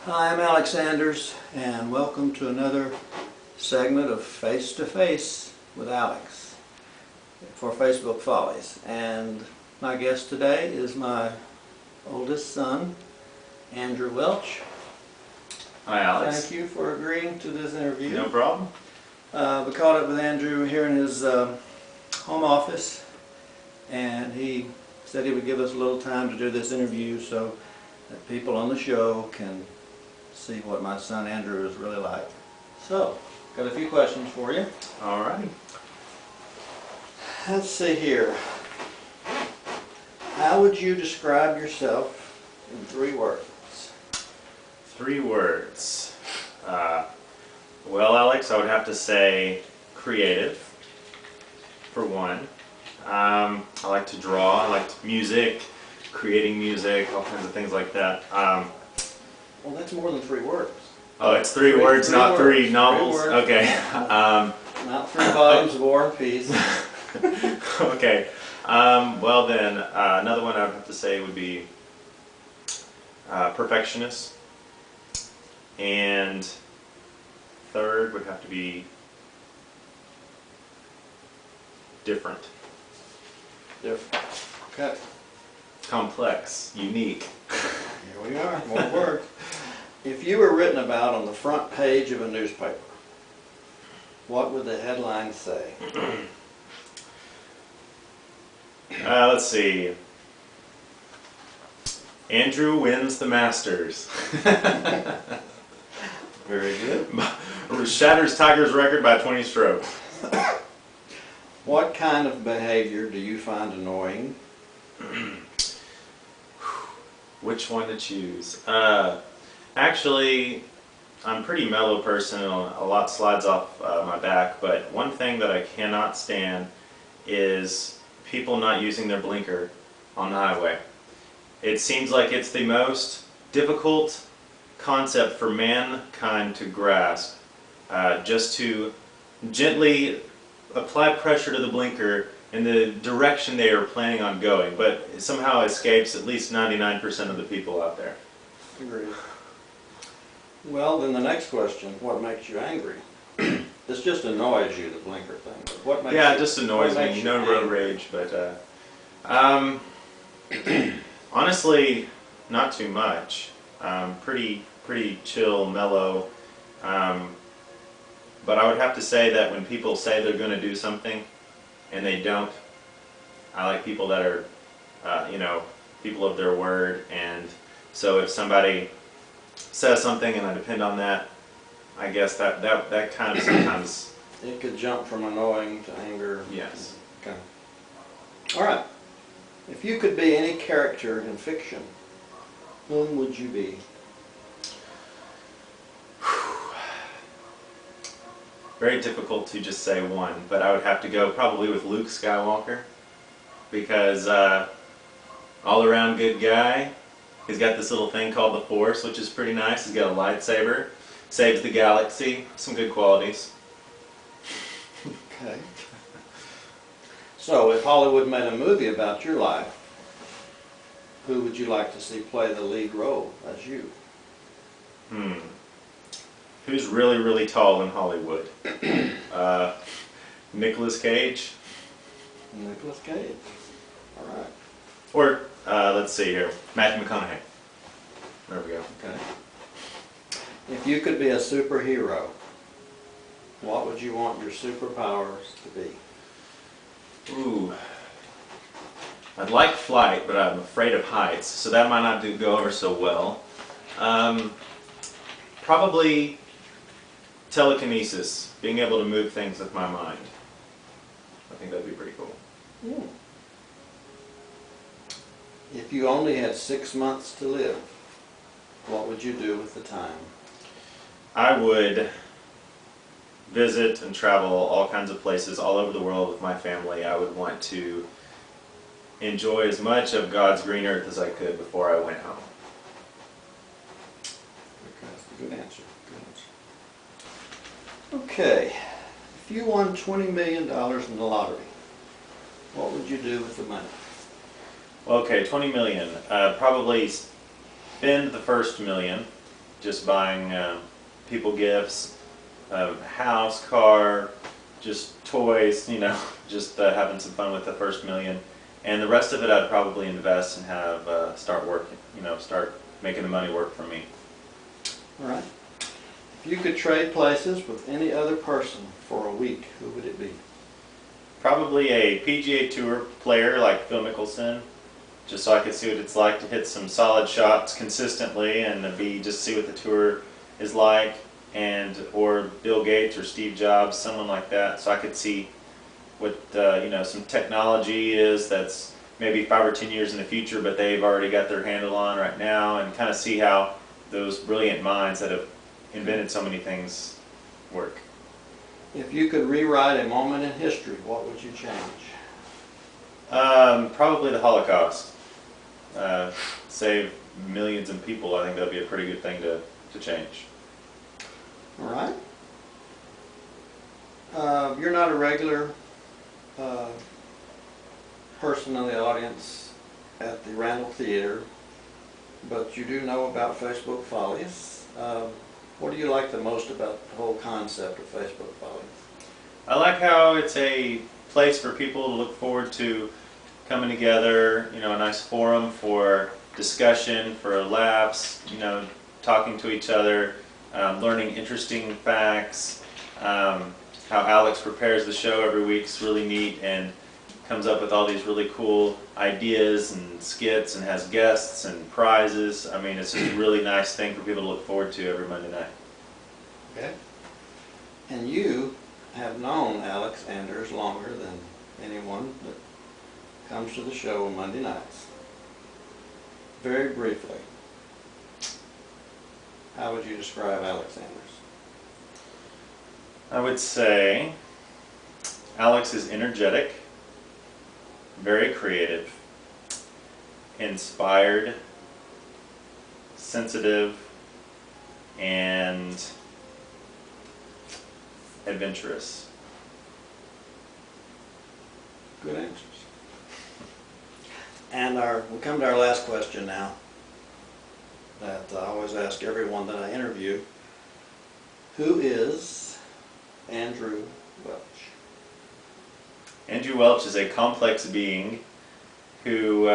Hi, I'm Alex Sanders, and welcome to another segment of Face to Face with Alex for Facebook Follies. And my guest today is my oldest son, Andrew Welch. Hi, Alex. Thank you for agreeing to this interview. No problem. We caught up with Andrew here in his home office, and he said he would give us a little time to do this interview so that people on the show can see what my son Andrew is really like. So, got a few questions for you. All right. Let's see here. How would you describe yourself in 3 words? 3 words. Well, Alex, I would have to say creative, for one. I like to draw. I like music, creating music, all kinds of things like that. Well, that's more than 3 words. Oh, it's 3 words, not 3 novels? 3 words. Okay. Not 3 volumes of War and Peace. Okay. Well then, another one I would have to say would be perfectionist. And third would have to be different. Different. Okay. Complex. Unique. Here we are. More words. If you were written about on the front page of a newspaper, what would the headline say? Let's see. Andrew wins the Masters. Very good. Shatters Tiger's record by 20 strokes. What kind of behavior do you find annoying? Which one to choose? Actually, I'm a pretty mellow person. A lot slides off my back, but one thing that I cannot stand is people not using their blinker on the highway. It seems like it's the most difficult concept for mankind to grasp, just to gently apply pressure to the blinker in the direction they are planning on going, but it somehow escapes at least 99% of the people out there. Agreed. Well, then the next question, what makes you angry? This just annoys you, the blinker thing. But what makes Yeah, you, it just annoys what makes me. you No road angry? rage, but honestly, not too much. Pretty chill, mellow. But I would have to say that when people say they're going to do something and they don't, I like people that are, people of their word. And so if somebody says something and I depend on that, I guess that kind of sometimes. It could jump from annoying to anger. Yes. Okay. All right. If you could be any character in fiction, whom would you be? Very difficult to just say one, but I would have to go probably with Luke Skywalker, because all around good guy. He's got this little thing called the Force, which is pretty nice. He's got a lightsaber, saves the galaxy, some good qualities. Okay. So, if Hollywood made a movie about your life, who would you like to see play the lead role as you? Who's really, really tall in Hollywood? Nicolas Cage? Nicolas Cage. All right. Or, let's see here, Matthew McConaughey. There we go. Okay. If you could be a superhero, what would you want your superpowers to be? Ooh. I'd like flight, but I'm afraid of heights, so that might not go over so well. Probably telekinesis, being able to move things with my mind. I think that'd be pretty cool. Hmm. If you only had 6 months to live, what would you do with the time? I would visit and travel all kinds of places all over the world with my family. I would want to enjoy as much of God's green earth as I could before I went home. That's a good answer. Good answer. Okay. If you won $20 million in the lottery, what would you do with the money? Okay, 20 million. Probably spend the first million just buying people gifts, house, car, just toys, you know, just having some fun with the first million. And the rest of it I'd probably invest and have start working, you know, start making the money work for me. All right. If you could trade places with any other person for a week, who would it be? Probably a PGA Tour player like Phil Mickelson, just so I could see what it's like to hit some solid shots consistently, and just see what the tour is like, and or Bill Gates or Steve Jobs, someone like that, so I could see what you know, some technology is that's maybe 5 or 10 years in the future, but they've already got their handle on right now, and kind of see how those brilliant minds that have invented so many things work. If you could rewrite a moment in history, what would you change? Probably the Holocaust. Save millions of people. I think that'd be a pretty good thing to change. All right. You're not a regular person in the audience at the Randall Theater, but you do know about Facebook Follies. What do you like the most about the whole concept of Facebook Follies? I like how it's a place for people to look forward to coming together, you know, a nice forum for discussion, for laughs, you know, talking to each other, learning interesting facts. How Alex prepares the show every week is really neat, and comes up with all these really cool ideas and skits, and has guests and prizes. I mean, it's just a really nice thing for people to look forward to every Monday night. Okay. And you have known Alex Anders longer than anyone that comes to the show on Monday nights. Very briefly, how would you describe Alex Anders? I would say Alex is energetic, very creative, inspired, sensitive, and adventurous. Good answers. And we come to our last question now, that I always ask everyone that I interview. Who is Andrew Welch? Andrew Welch is a complex being who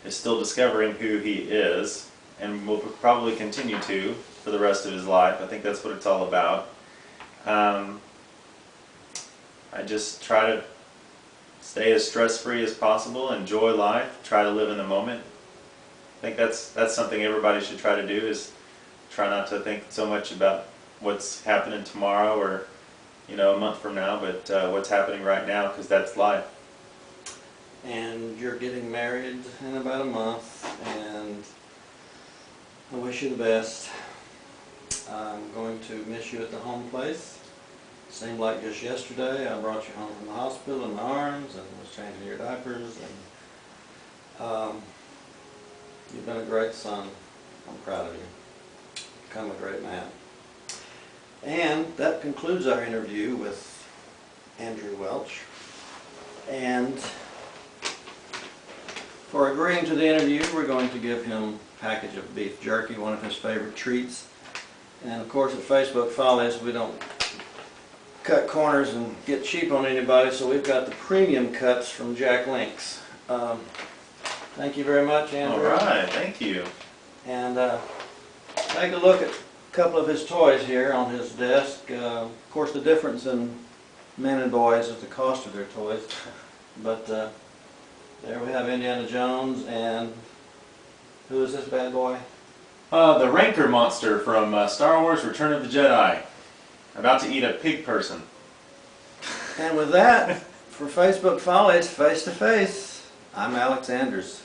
is still discovering who he is, and will probably continue to for the rest of his life. I think that's what it's all about. I just try to stay as stress-free as possible, enjoy life, try to live in the moment. I think that's something everybody should try to do, is try not to think so much about what's happening tomorrow or, you know, a month from now, but what's happening right now, because that's life. And you're getting married in about a month, and I wish you the best. I'm going to miss you at the home place. Seemed like just yesterday I brought you home from the hospital in my arms and was changing your diapers, and you've been a great son. I'm proud of you. You've become a great man. And that concludes our interview with Andrew Welch. And for agreeing to the interview, we're going to give him a package of beef jerky, one of his favorite treats. And of course, at Facebook Follies, we don't cut corners and get cheap on anybody, so we've got the premium cuts from Jack Link's. Thank you very much, Andrew. All right, thank you. And take a look at a couple of his toys here on his desk. Of course, the difference in men and boys is the cost of their toys. But there we have Indiana Jones, and who is this bad boy? The Rancor monster from Star Wars Return of the Jedi. About to eat a pig person. And with that, for Facebook Follies Face to Face, I'm Alex Anders.